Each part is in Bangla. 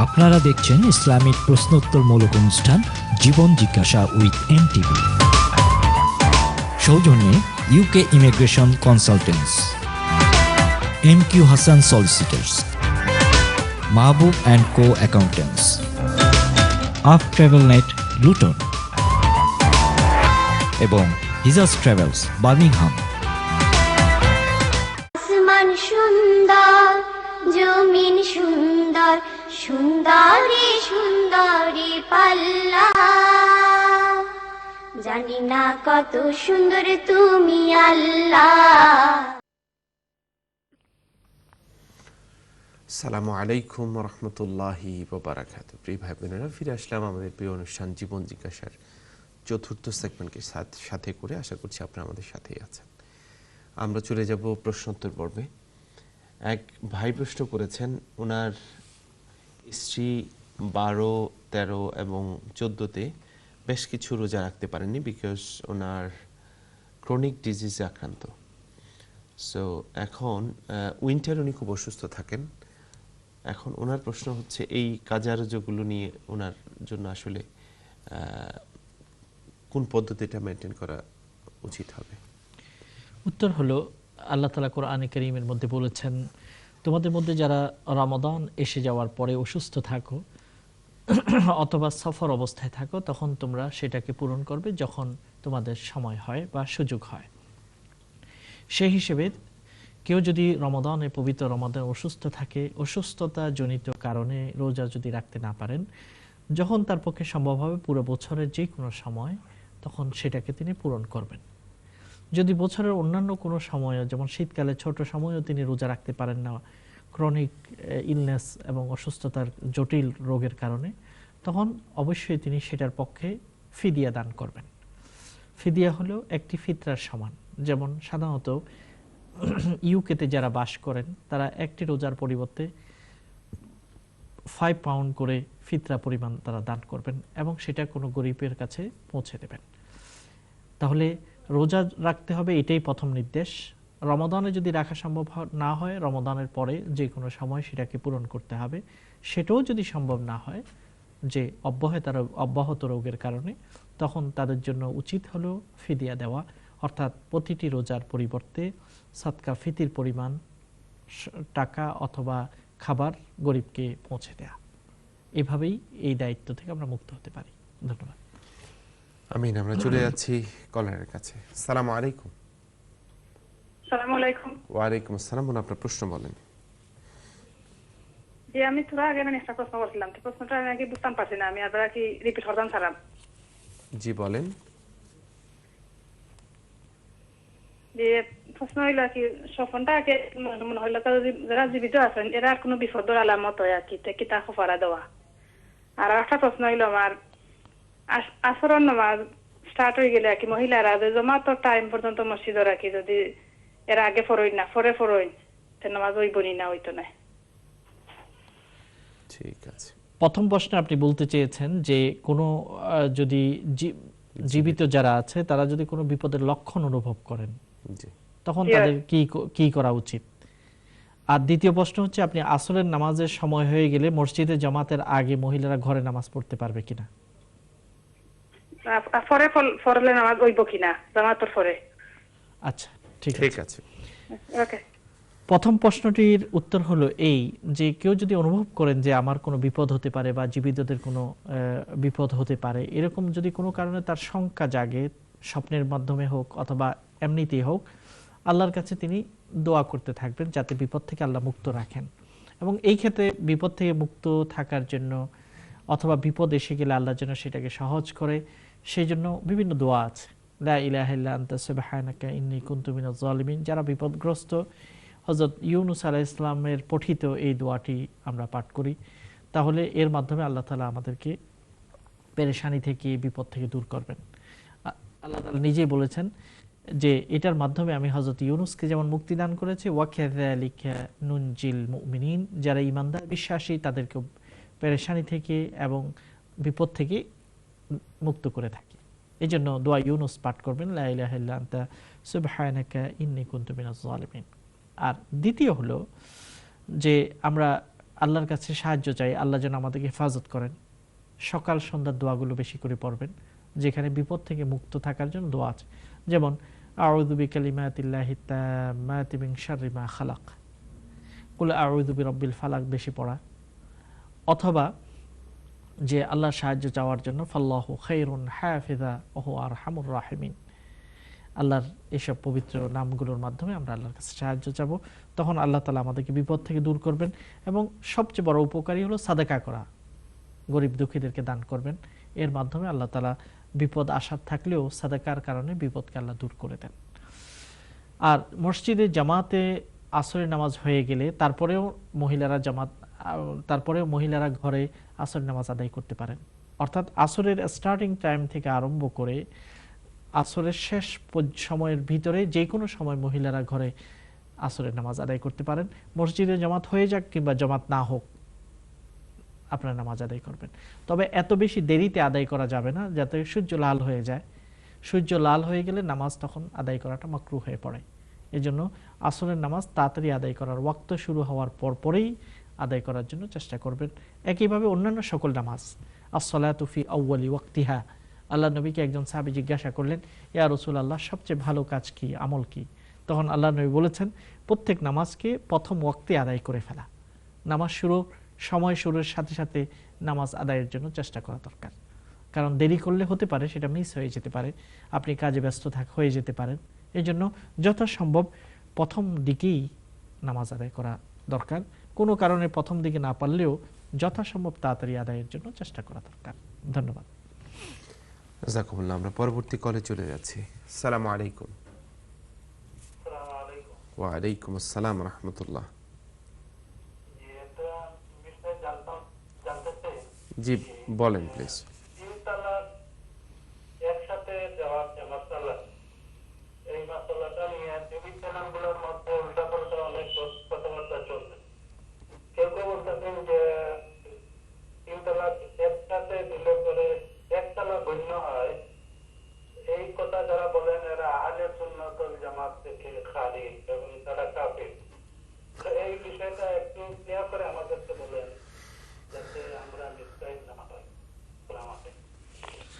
আপনারা দেখছেন ইসলামিক প্রশ্নোত্তরমূলক অনুষ্ঠান জীবন জিজ্ঞাসা উইথ এমটিভি। সৌজন্যে UK immigration consultants, MQ Hasan solicitors, Mahbub and co accountants, আফ ট্রাভেল নেট লুটন এবং হিজাজ ট্রাভেলস বার্মিংহাম। আসমান সুন্দর, জমিন সুন্দর, সুন্দরী সুন্দরী পাল্লা, জানি না কত সুন্দর তুমি আল্লাহ। আসসালামু আলাইকুম রহমতুল্লাহি ওয়া বারাকাতুহু। প্রিয় ভাই বোনেরা, ফিরে আসলাম আমাদের প্রিয় অনুষ্ঠান জীবন জিজ্ঞাসার চতুর্থ সেগমেন্টকে সাথে করে। আশা করছি আপনারা আমাদের সাথেই আছেন। আমরা চলে যাব প্রশ্নোত্তর পর্বে। এক ভাই প্রশ্ন করেছেন, ওনার স্ত্রী 12, 13 এবং 14-তে বেশ কিছু রোজা রাখতে পারেননি, বিকজ ওনার ক্রনিক ডিজিজে আক্রান্ত। সো এখন উইন্টার উনি খুব অসুস্থ থাকেন। এখন ওনার প্রশ্ন হচ্ছে, এই কাজা রোজাগুলো নিয়ে ওনার জন্য আসলে কোন পদ্ধতিটা মেনটেন করা উচিত হবে? উত্তর হলো, আল্লাহ তাআলা কোরআনে কারীমের মধ্যে বলেছেন, তোমাদের মধ্যে যারা রমাদান এসে যাওয়ার পরে অসুস্থ থাকো অথবা সফর অবস্থায় থাকো, তখন তোমরা সেটাকে পূরণ করবে যখন তোমাদের সময় হয় বা সুযোগ হয়। সেই হিসেবে কেউ যদি রমাদানে, পবিত্র রমাদানে অসুস্থ থাকে, অসুস্থতা জনিত কারণে রোজা যদি রাখতে না পারেন, যখন তার পক্ষে সম্ভব হবে পুরো বছরের যে কোনো সময়, তখন সেটাকে তিনি পূরণ করবেন। যদি বছরের অন্যান্য কোনো সময়ও, যেমন শীতকালে ছোট সময়ও তিনি রোজা রাখতে পারেন না ক্রনিক ইলনেস এবং অসুস্থতার জটিল রোগের কারণে, তখন অবশ্যই তিনি সেটার পক্ষে ফিদিয়া দান করবেন। ফিদিয়া হলো একটি ফিতরার সমান। যেমন সাধারণত ইউকেতে যারা বাস করেন, তারা একটি রোজার পরিবর্তে 5 পাউন্ড করে ফিতরা পরিমাণ তারা দান করবেন এবং সেটা কোনো গরিবের কাছে পৌঁছে দেবেন। তাহলে রোজা রাখতে হবে, এটাই প্রথম নির্দেশ। রমাদানে যদি রাখা সম্ভব না হয়, রমাদানের পরে যে কোনো সময় সেটাকে পূরণ করতে হবে। সেটাও যদি সম্ভব না হয়, যে অব্যাহত রোগের কারণে, তখন তাদের জন্য উচিত হলো ফিদিয়া দেওয়া, অর্থাৎ প্রতিটি রোজার পরিবর্তে সাদকা ফিতির পরিমাণ টাকা অথবা খাবার গরিবকে পৌঁছে দেয়া। এভাবেই এই দায়িত্ব থেকে আমরা মুক্ত হতে পারি। ধন্যবাদ। আমিন। আমরা চলে যাচ্ছি কলারের কাছে। আসসালামু আলাইকুম। আসসালামু আলাইকুম। ওয়ালাইকুম আসসালাম। আপনার প্রশ্ন বলেন। জি, আমি তোরা আগে একটা প্রশ্ন করছিলাম, তো প্রশ্নটা আমি আগে বুঝতাম পারছি না, আমি আবার কি রিপিট করতাম সালাম। জি বলেন। যে প্রশ্ন হইলো কি, স্বপনটা আগে মনে হইলো যারা জীবিত আছেন এরা আর কোনো বিপদের আলামত হয় আর কি তা খবরা দেওয়া। আর একটা প্রশ্ন হইলো, আমার আচরণ নামাজ স্টার্ট হয়ে গেলে আর কি মহিলারা জমাতো টাইম পর্যন্ত মসজিদে রাখি, যদি এরা আগে ফরই না ফরই নামাজ ওই বনি না হইতো না। ঠিক আছে। প্রথম প্রশ্নে আপনি বলতে চেয়েছেন যে কোনো যদি জীবিত যারা আছে তারা যদি কোনো বিপদের লক্ষণ অনুভব করেন, তখন তাদের কি করা উচিত। আর দ্বিতীয় প্রশ্ন হচ্ছে, আপনি আসরের নামাজের সময় হয়ে গেলে মসজিদে জামাতের আগে মহিলারা ঘরে নামাজ পড়তে পারবে কিনা? ফরলে নামাজ ওইব কিনা জামাতের পরে? আচ্ছা, ঠিক আছে। ওকে। প্রথম প্রশ্নটির উত্তর হলো এই যে, কেউ যদি অনুভব করেন যে আমার কোনো বিপদ হতে পারে বা জীবিতদের কোনো বিপদ হতে পারে, এরকম যদি কোনো কারণে তার শঙ্কা জাগে, স্বপ্নের মাধ্যমে হোক অথবা এমনিতেই হোক, আল্লাহর কাছে তিনি দোয়া করতে থাকবেন যাতে বিপদ থেকে আল্লাহ মুক্ত রাখেন। এবং এই ক্ষেত্রে বিপদ থেকে মুক্ত থাকার জন্য অথবা বিপদ এসে গেলে আল্লাহ যেন সেটাকে সহজ করে, সেই জন্য বিভিন্ন দোয়া আছে। লা ইলাহা ইল্লা আনতা সুবহানাকা ইন্নী কুনতু মিনাজ জালিমিন। যারা বিপদগ্রস্ত, হযরত ইউনূস আলাইহিস সালামের পঠিত এই দোয়াটি আমরা পাঠ করি, তাহলে এর মাধ্যমে আল্লাহ তাআলা আমাদেরকে পেরেশানি থেকে, বিপদ থেকে দূর করবেন। আল্লাহ তাআলা নিজেই বলেছেন যে এটার মাধ্যমে আমি হযরত ইউনূসকে যেমন মুক্তি দান করেছি, ওয়া কাযালিকা নুনজিল মুমিনিন, যারা ঈমানদার বিশ্বাসী তাদেরকে পেরেশানি থেকে এবং বিপদ থেকে মুক্ত করে থাকি। এজন্য দোয়া ইউনূস পাঠ করবেন, লা ইলাহা ইল্লা আনতা সুবহানাকা ইন্নী কুনতু মিনাজ জালিমিন। আর দ্বিতীয় হলো যে আমরা আল্লাহর কাছে সাহায্য চাই, আল্লাহ যেন আমাদেরকে হেফাজত করেন। সকাল সন্ধ্যার দোয়াগুলো বেশি করে পড়বেন, যেখানে বিপদ থেকে মুক্ত থাকার জন্য দোয়া আছে। যেমন আউযু বিকালিমাতিল্লাহি তাম্মাতি মিন শাররি মা খালাক, কুল আউযু বিরাব্বিল ফালাক বেশি পড়া, অথবা যে আল্লাহর সাহায্য চাওয়ার জন্য ফাল্লাহু খায়রুন হাফিজা ওয়া হুয়া আরহামুর রাহিমিন, আল্লাহর এইসব পবিত্র নামগুলোর মাধ্যমে আমরা আল্লাহর কাছে সাহায্য চাবো। তখন আল্লাহ তাআলা আমাদেরকে বিপদ থেকে দূর করবেন। এবং সবচেয়ে বড় উপকারী হলো সাদাকা করা, গরিব দুঃখীদেরকে দান করবেন। এর মাধ্যমে আল্লাহ তাআলা বিপদ আসার থাকলেও সাদাকার কারণে বিপদকে আল্লাহ দূর করে দেন। আর মসজিদে জামাতে আসরের নামাজ হয়ে গেলে তারপরেও মহিলারা ঘরে আসরের নামাজ আদায় করতে পারেন। অর্থাৎ আসরের স্টার্টিং টাইম থেকে আরম্ভ করে আসরের শেষ সময়ের ভিতরে যে কোনো সময় মহিলারা ঘরে আসরের নামাজ আদায় করতে পারেন। মসজিদে জামাত হয়ে যাক কিংবা জামাত না হোক, আপনার নামাজ আদায় করবেন। তবে এত বেশি দেরিতে আদায় করা যাবে না যাতে সূর্য লাল হয়ে যায়। সূর্য লাল হয়ে গেলে নামাজ তখন আদায় করাটা মাকরুহ হয়ে পড়ে। এজন্য আসরের নামাজ তাড়াতাড়ি আদায় করার ওয়াক্ত শুরু হওয়ার পরেই আদায় করার জন্য চেষ্টা করবেন। একইভাবে অন্যান্য সকল নামাজ, আস-সালাতু ফি আউয়ালি ওয়াক্তিহা, আল্লাহ নবীকে একজন সাহাবী জিজ্ঞাসা করলেন, ইয়া রাসূলুল্লাহ, সবচেয়ে ভালো কাজ কি, আমল কি? তখন আল্লাহ নবী বলেছেন, প্রত্যেক নামাজকে প্রথম ওয়াক্তে আদায় করে ফেলা। নামাজ সময় শুরুর সাথে সাথে নামাজ আদায়ের জন্য চেষ্টা করা দরকার। কারণ দেরি করলে হতে পারে সেটা মিস হয়ে যেতে পারে, আপনি কাজে ব্যস্ত হয়ে যেতে পারেন। এই জন্য যথাসম্ভব প্রথম দিকেই নামাজ আদায় করা দরকার। কোনো কারণে প্রথম দিকে না পারলেও যথাসম্ভব তাড়াতাড়ি আদায়ের জন্য চেষ্টা করা দরকার। ধন্যবাদ। জাযাকুমুল্লাহ। আমরা পরবর্তী কলে চলে যাচ্ছি। আসসালামু আলাইকুম। ওয়া আলাইকুম আসসালাম ওয়া রাহমাতুল্লাহ। জি বলেন প্লিজ। একসাথে দেওয়ার যে মাসালা, এই মাসালাটা নিয়ে টিভি চ্যানেলগুলোর মধ্যে উল্টাপাল্টা অনেক কথাবার্তা চলছে। কেউ কেউ বলতেছেন যে 3 তালাক একসাথে দিলে পরে 1 তালাক গণ্য হয়। এই কথা যারা বলেন এরা আহলে সুন্নাত ওয়াল জামাত থেকে খারিজ এবং তারা কাফির। এই বিষয়টা একটু ক্লিয়ার করে আমাদেরকে বলেন যাতে আমরা নিশ্চয়ই না হয়।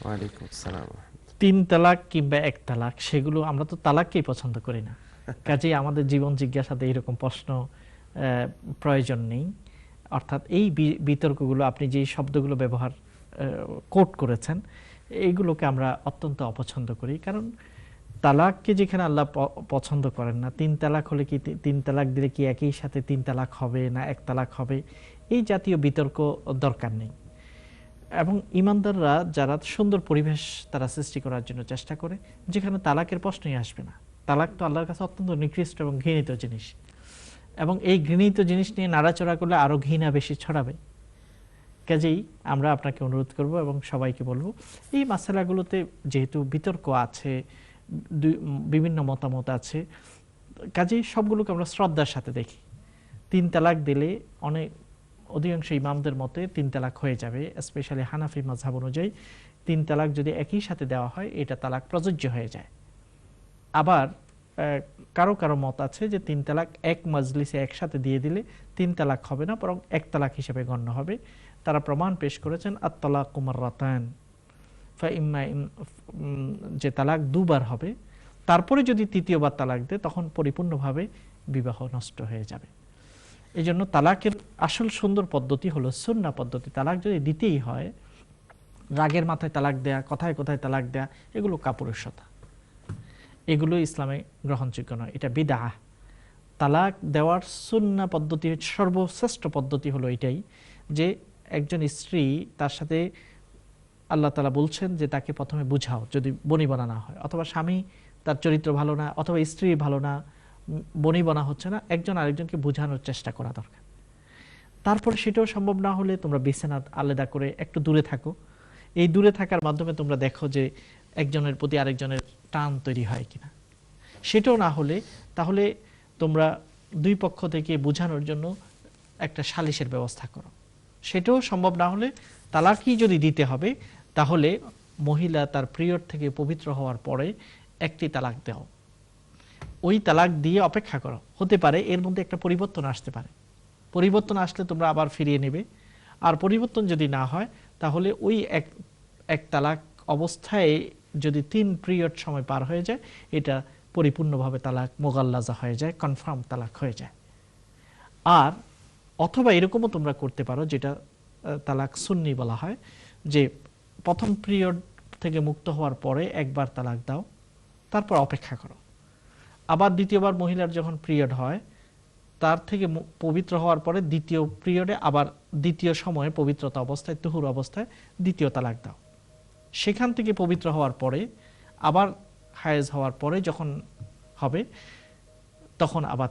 ওয়ালাইকুম আসসালাম। 3 তালাক কিংবা 1 তালাক, সেগুলো আমরা তো তালাককেই পছন্দ করি না। কাজেই আমাদের জীবন জিজ্ঞাসাতে এরকম প্রশ্ন প্রয়োজন নেই। অর্থাৎ এই বিতর্কগুলো, আপনি যে শব্দগুলো ব্যবহার কোট করেছেন, এইগুলোকে আমরা অত্যন্ত অপছন্দ করি। কারণ তালাককে যেখানে আল্লাহ পছন্দ করেন না, 3 তালাক হলে কি 3 তালাক দিলে কি একই সাথে 3 তালাক হবে না 1 তালাক হবে, এই জাতীয় বিতর্ক দরকার নেই। এবং ইমানদাররা যারা সুন্দর পরিবেশ তারা সৃষ্টি করার জন্য চেষ্টা করে, যেখানে তালাকের প্রশ্নই আসবে না। তালাক তো আল্লাহর কাছে অত্যন্ত নিকৃষ্ট এবং ঘৃণিত জিনিস, এবং এই ঘৃণিত জিনিস নিয়ে নাড়াচড়া করলে আরো ঘৃণা বেশি ছড়াবে। কাজেই আমরা আপনাকে অনুরোধ করব এবং সবাইকে বলবো, এই মাসালাগুলোতে যেহেতু বিতর্ক আছে, বিভিন্ন মতামত আছে, কাজেই সবগুলোকে আমরা শ্রদ্ধার সাথে দেখি। 3 তালাক দিলে অধিকাংশ ইমামদের মতে 3 তালাক হয়ে যাবে। স্পেশালি হানাফি মাযহাব অনুযায়ী 3 তালাক যদি একই সাথে দেওয়া হয়, এটা তালাক প্রযোজ্য হয়ে যায়। আবার কারো কারো মত আছে যে 3 তালাক এক মাজলিসে একসাথে দিয়ে দিলে 3 তালাক হবে না, বরং 1 তালাক হিসেবে গণ্য হবে। তারা প্রমাণ পেশ করেছেন আত-তালাকু মাররাতান ফাইম্মা, যে তালাক 2 বার হবে, তারপরে যদি 3য়বার তালাক দেয় তখন পরিপূর্ণভাবে বিবাহ নষ্ট হয়ে যাবে। এই জন্য তালাকের আসল সুন্দর পদ্ধতি হলো সুন্নাহ পদ্ধতি। তালাক যদি দিতেই হয়, রাগের মাথায় তালাক দেয়া, কথায় কথায় তালাক দেয়া, এগুলো কাপুরুষতা, এগুলো ইসলামে গ্রহণযোগ্য নয়, এটা বিদআহ। তালাক দেওয়ার সুন্নাহ পদ্ধতি, সর্বশ্রেষ্ঠ পদ্ধতি হলো এটাই যে একজন স্ত্রী, তার সাথে আল্লাহ তাআলা বলছেন যে তাকে প্রথমে বুঝাও যদি বনিবনা না হয়, অথবা স্বামী তার চরিত্র ভালো না, অথবা স্ত্রী ভালো না, বনিবনা হচ্ছে না, একজন আরেকজনকে বোঝানোর চেষ্টা করা দরকার। তারপরে সেটাও সম্ভব না হলে তোমরা বিছানা আলাদা করে একটু দূরে থাকো। এই দূরে থাকার মাধ্যমে তোমরা দেখো যে একজনের প্রতি আরেকজনের টান তৈরি হয় কিনা। সেটাও না হলে তাহলে তোমরা 2 পক্ষ থেকে বোঝানোর জন্য একটা সালিশের ব্যবস্থা করো। সেটাও সম্ভব না হলে তালাকই যদি দিতে হবে, তাহলে মহিলা তার পিরিয়ড থেকে পবিত্র হওয়ার পরে একটি তালাক দাও। ওই তালাক দিয়ে অপেক্ষা করো, হতে পারে এর মধ্যে একটা পরিবর্তন আসতে পারে। পরিবর্তন আসলে তোমরা আবার ফিরিয়ে নেবে, আর পরিবর্তন যদি না হয় তাহলে ওই এক তালাক অবস্থায় যদি 3 পিরিয়ড সময় পার হয়ে যায়, এটা পরিপূর্ণভাবে তালাক মোগাল্লাজা হয়ে যায়, কনফার্ম তালাক হয়ে যায়। আর অথবা এরকমও তোমরা করতে পারো, যেটা তালাক সুন্নি বলা হয়, যে প্রথম পিরিয়ড থেকে মুক্ত হওয়ার পরে একবার তালাক দাও, তারপর অপেক্ষা করো, আবার দ্বিতীয়বার মহিলার যখন পিরিয়ড হয় তার থেকে পবিত্র হওয়ার পরে দ্বিতীয় পিরিয়ডে আবার দ্বিতীয় সময়ে পবিত্রতা অবস্থায়, তুহুর অবস্থায় দ্বিতীয় তালাক দাও। সেখান থেকে পবিত্র হওয়ার পরে আবার হায়েজ হওয়ার পরে যখন হবে তখন আবার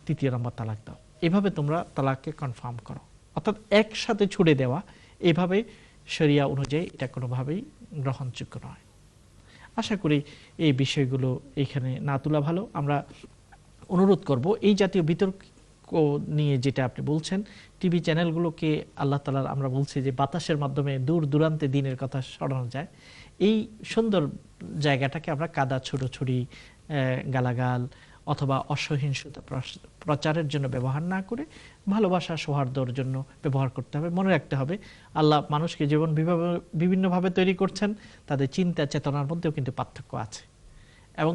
তৃতীয় নম্বর তালাক দাও। এভাবে তোমরা তালাককে কনফার্ম করো, অর্থাৎ একসাথে ছুড়ে দেওয়া এভাবে শরিয়া অনুযায়ী এটা কোনোভাবেই গ্রহণযোগ্য নয়। আশা করি এই বিষয়গুলো এখানে না তোলা ভালো। আমরা অনুরোধ করব এই জাতীয় বিতর্ক নিয়ে যেটা আপনি বলছেন, টিভি চ্যানেলগুলোকে আল্লাহ তাআলা, আমরা বলছি যে বাতাসের মাধ্যমে দূর দূরান্তে দিনের কথা শোনানো যায়, এই সুন্দর জায়গাটাকে আমরা কাদা ছুটোছুটি, গালাগাল অথবা অসহিংসতা প্রচারের জন্য ব্যবহার না করে ভালোবাসা সৌহার্দ্যর জন্য ব্যবহার করতে হবে। মনে রাখতে হবে আল্লাহ মানুষকে জীবন বিভিন্নভাবে তৈরি করছেন, তাদের চিন্তা চেতনার মধ্যেও কিন্তু পার্থক্য আছে, এবং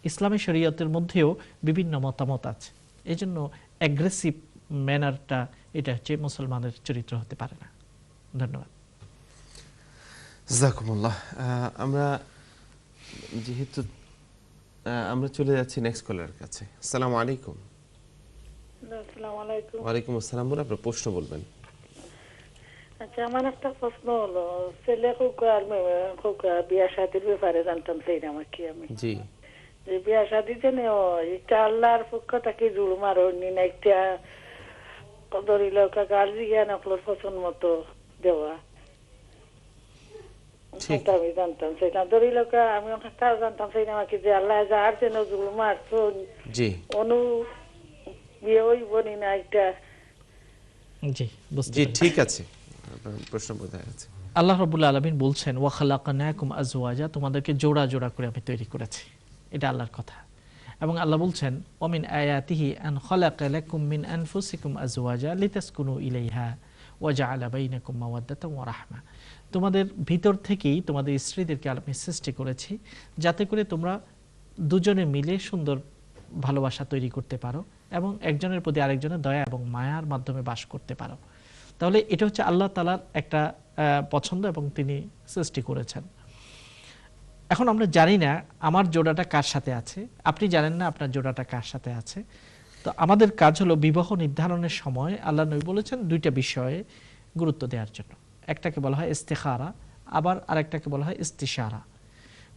ইসলামী শরীয়তের মধ্যেও বিভিন্ন মতামত আছে। এই জন্য অ্যাগ্রেসিভ ম্যানারটা এটা হচ্ছে মুসলমানের চরিত্র হতে পারে না। ধন্যবাদ। জাযাকুমুল্লাহ। আমরা যেহেতু আমরা চলে যাচ্ছি নেক্সট কলার কাছে। আসসালামু আলাইকুম। আসসালামু আলাইকুম। ওয়ালাইকুম আসসালাম। আপনার প্রশ্ন বলবেন। আচ্ছা, আমার একটা প্রশ্ন হলো, ছেলে খোকা বিয়া শাদির ব্যাপারে জানতাম চাইলাম আর কি আমি। জি। যে বিয়া শাদি যে এটা আল্লাহর পক্ষ থেকে জুলুম আর অন্য না, একটা ধরিল গার্জি জ্ঞান আপনার পছন্দ মতো দেওয়া, আমি জানতাম সেটা ধরিল আমি জানতাম সেইটা আর কি, যে আল্লাহ যার যেন জুলুম আর অনু বিয়ে হইব না একটা। জি, ঠিক আছে, প্রশ্ন বোঝা গেছে। আল্লাহ রাব্বুল আলামিন বলছেন, ওয়া খালাকনাকুম আজওয়াজা, তোমাদেরকে জোড়া জোড়া করে আমি তৈরি করেছি। এটা আল্লাহর কথা। এবং আল্লাহ বলছেন, ওমিন আয়াতিহি আন খালাকা লাকুম মিন আনফুসিকুম আজওয়াজা লিতাসকুনু ইলাইহা ওয়া জাআলা বাইনাকুম মাওয়াদ্দাতান ওয়া রাহমা, তোমাদের ভিতর থেকেই তোমাদের স্ত্রীদেরকে আমি সৃষ্টি করেছি যাতে করে তোমরা দুজনে মিলে সুন্দর ভালোবাসা তৈরি করতে পারো এবং একজনের প্রতি আরেকজনের দয়া এবং মায়ার মাধ্যমে বাস করতে পারো। তাহলে এটা হচ্ছে আল্লাহ তাআলার একটা পছন্দ এবং তিনি সৃষ্টি করেছেন। এখন আমরা জানি না আমার জোড়াটা কার সাথে আছে, আপনি জানেন না আপনার জোড়াটা কার সাথে আছে। তো আমাদের কাজ হলো বিবাহ নির্ধারণের সময় আল্লাহ নবী বলেছেন দুইটা বিষয়ে গুরুত্ব দেওয়ার জন্য। একটাকে বলা হয় ইস্তেখারা, আবার আরেকটাকে বলা হয় ইস্তিশারা।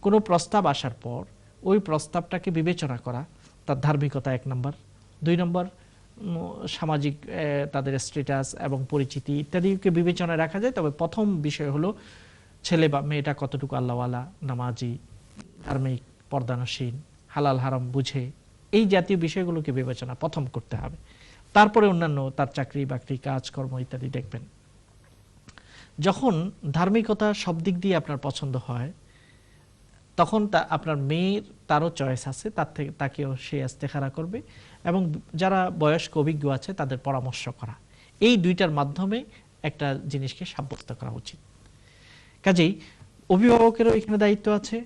কোনো প্রস্তাব আসার পর ওই প্রস্তাবটাকে বিবেচনা করা, তার ধার্মিকতা 1 নম্বর, 2 নম্বর সামাজিক তাদের স্ট্যাটাস এবং পরিচিতি ইত্যাদিকে বিবেচনায় রাখা যায়। তবে প্রথম বিষয় হলো ছেলে বা মেয়েটা কতটুকু আল্লাহওয়ালা, নামাজি, ধার্মিক, পর্দানসীন, হালাল হারাম বুঝে, এই জাতীয় বিষয়গুলোকে বিবেচনা প্রথম করতে হবে। তারপরে অন্যান্য তার চাকরি বাকরি কাজকর্ম ইত্যাদি দেখবেন। যখন ধার্মিকতা সব দিক দিয়ে আপনার পছন্দ হয় তখন আপনার মেয়ের তারও চয়েস আছে, তার থেকে তাকেও সে ইস্তেখারা করবে এবং যারা বয়স্ক অভিজ্ঞ আছে তাদের পরামর্শ করা, এই দুইটার মাধ্যমে একটা জিনিসকে সাব্যস্ত করা উচিত। কাজেই অভিভাবকেরও এখানে দায়িত্ব আছে,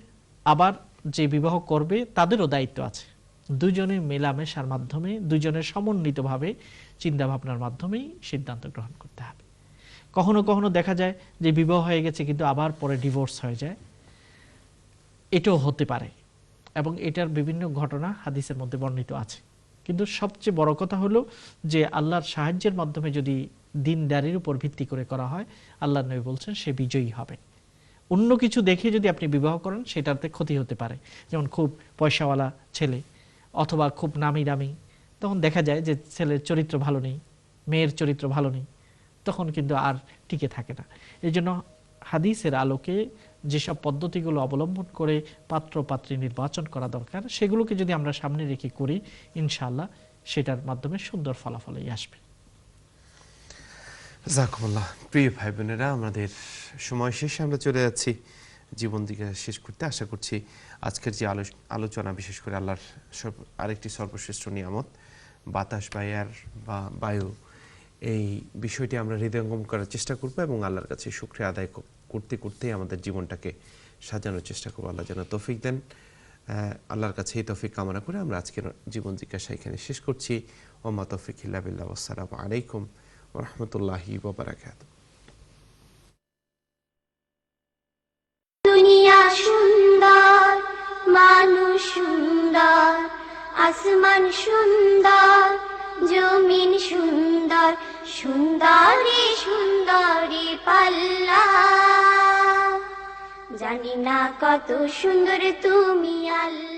আবার যে বিবাহ করবে তাদেরও দায়িত্ব আছে। দুজনের মেলামেশার মাধ্যমে, দুজনের সমন্বিতভাবে চিন্তা ভাবনার মাধ্যমেই সিদ্ধান্ত গ্রহণ করতে হবে। কখনো কখনো দেখা যায় যে বিবাহ হয়ে গেছে কিন্তু আবার পরে ডিভোর্স হয়ে যায়, এটাও হতে পারে এবং এটার বিভিন্ন ঘটনা হাদিসের মধ্যে বর্ণিত আছে। কিন্তু সবচেয়ে বড় কথা হলো যে আল্লাহর সাহায্যের মাধ্যমে যদি দিনদারির উপর ভিত্তি করে করা হয়, আল্লাহ নবী বলছেন সে বিজয়ী হবে। অন্য কিছু দেখে যদি আপনি বিবাহ করেন সেটাতে ক্ষতি হতে পারে, যেমন খুব পয়সাওয়ালা ছেলে অথবা খুব নামি দামি, তখন দেখা যায় যে ছেলের চরিত্র ভালো নেই, মেয়ের চরিত্র ভালো নেই, তখন কিন্তু আর টিকে থাকে না। এই জন্য হাদিসের আলোকে যেসব পদ্ধতিগুলো অবলম্বন করে পাত্র পাত্রী নির্বাচন করা দরকার, সেগুলোকে যদি আমরা সামনে রেখে করি, ইনশাআল্লাহ সেটার মাধ্যমে সুন্দর ফলাফলই আসবে। জাযাকুমুল্লাহ। প্রিয় ভাই বোনেরা, আমাদের সময় শেষে আমরা চলে যাচ্ছি জীবন দিকে শেষ করতে। আশা করছি আজকের যে আলোচনা, বিশেষ করে আল্লাহর আরেকটি সর্বশ্রেষ্ঠ নিয়ামত বাতাস, বায়ু, এই বিষয়টি আমরা হৃদয়ঙ্গম করার চেষ্টা করব এবং আল্লাহর কাছে শুকরিয়া আদায় করতে করতেই আমাদের জীবনটাকে সাজানোর চেষ্টা করব। আল্লাহ যেন তৌফিক দেন। আল্লাহর কাছে এই তৌফিক কামনা করে আমরা আজকের জীবন জিজ্ঞাসা এখানে শেষ করছি। ওমা তৌফিক ইল্লা বিল্লাহ। আসসালামু আলাইকুম ওয়া রাহমাতুল্লাহি ওয়া বারাকাতুহু। দুনিয়া সুন্দর, মানুষ সুন্দর, আসমান সুন্দর, জমিন সুন্দর, সুন্দরী সুন্দরী পাল্লা। জানি না কত সুন্দর তুমি আল্লাহ।